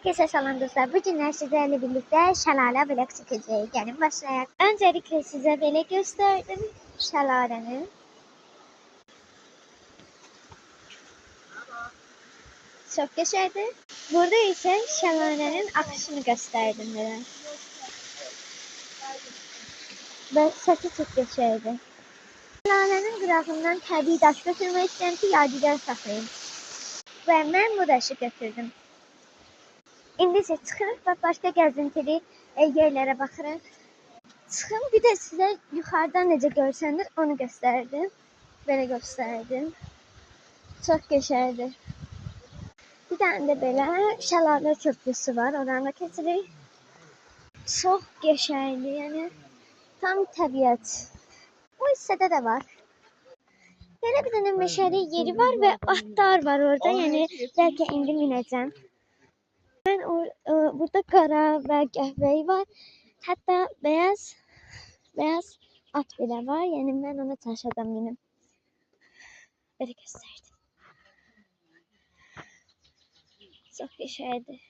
Herkese selam dostlar. Bugün sizlerle birlikte şelale vlog çekeceğiz. Gelin başlayalım. Öncelikle size böyle gösterdim şelalenin. Çok geçerdi. Burada ise şelalenin akışını gösterdim biraz. Ve sesi çok geçerdi. Şelalenin qırağından təbii daş götürmək istəyirəm ki, yadigar saxlayım. Və mən bu daşı götürdüm. İndi isə çıxırıq və başqa gəzintili yerlərə baxırıq. Çıxın, bir də sizə yuxarıdan necə görsənir onu göstərdim. Belə göstərdim. Çox qəşəngdir. Bir dənə də belə şəlalə köprüsü var. Oradan da keçirik. Çox qəşəngdir, yəni tam təbiət. Bu hissədə də var. Belə bir dənə meşəli yeri var və atlar var orada. Yəni bəlkə indi minəcəm. Burada qara və qəhvəyi var. Hətta beyaz at belə var. Yəni mən ona çaşadan minim. Belə göstərdim. Çox qəşəngdir.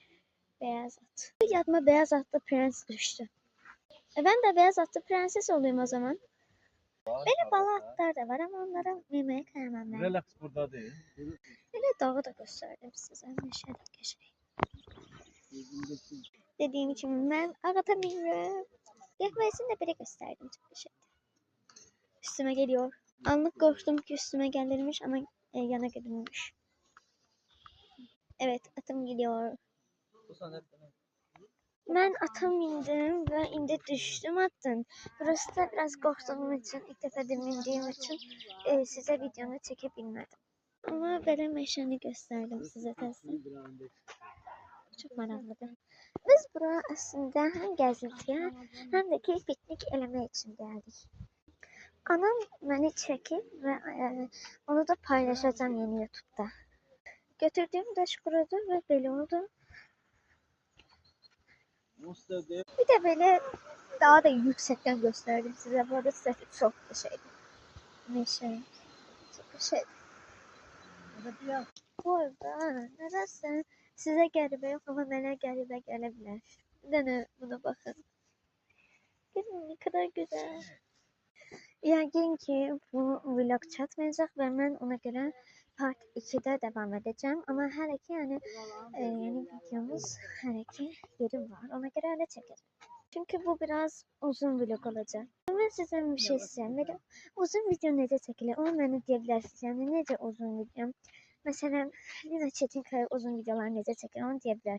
Beyaz at. Yadıma beyaz atlı prens düşdü. Ben de beyaz atlı prenses olayım o zaman. Böyle bala atlar da var ama onlara yemeğe kıyamam ben. Relax burada değil. Böyle dağı da gösterdim size. Meşede geçeyim. Dediğim için ben ağata biniyorum. Yakmayısını da biri gösterdim. Çok teşekkür. Üstüme geliyor. Anlık korktum ki üstüme gelirmiş ama yana gidilmiş. Evet, atım gidiyor. Ben atım indim ve indi düştüm attım. Burası da biraz korktuğum için, ilk defa bindiğim için size videonu çekebilmedim. Ama böyle meşeni gösterdim size teslim. Çok meraklıdır. Biz buraya aslında hem gezintiye hem de ki piknik eleme için geldik. Anam beni çekip ve onu da paylaşacağım yeni YouTube'da. Götürdüğüm daş kurudu ve böyle oldu. Bir de böyle daha da yüksekten gösterdim size. Bu arada sesi çok bir şeydi. Meşe. Çok bir şeydi. Bu arada neresi size garibe yok ama bana garibe gelebilir. Bir de buna bakın. Görün ne kadar güzel. Yəqin ki bu vlog çatmayacaq və mən ona görə part 2'də devam edeceğim. Ama hələ ki yəni yeni videomuz hələ ki yeri var. Ona görə hələ çəkəcəm. Çünkü bu biraz uzun vlog olacak. Ben sizden bir şey istəyirəm. Belə uzun video necə çəkilir? Onu mənə deyə bilərsiniz. Yəni necə uzun video? Mesela Lina Çetinkaya uzun videolar necə çəkir? Onu deyə bilər.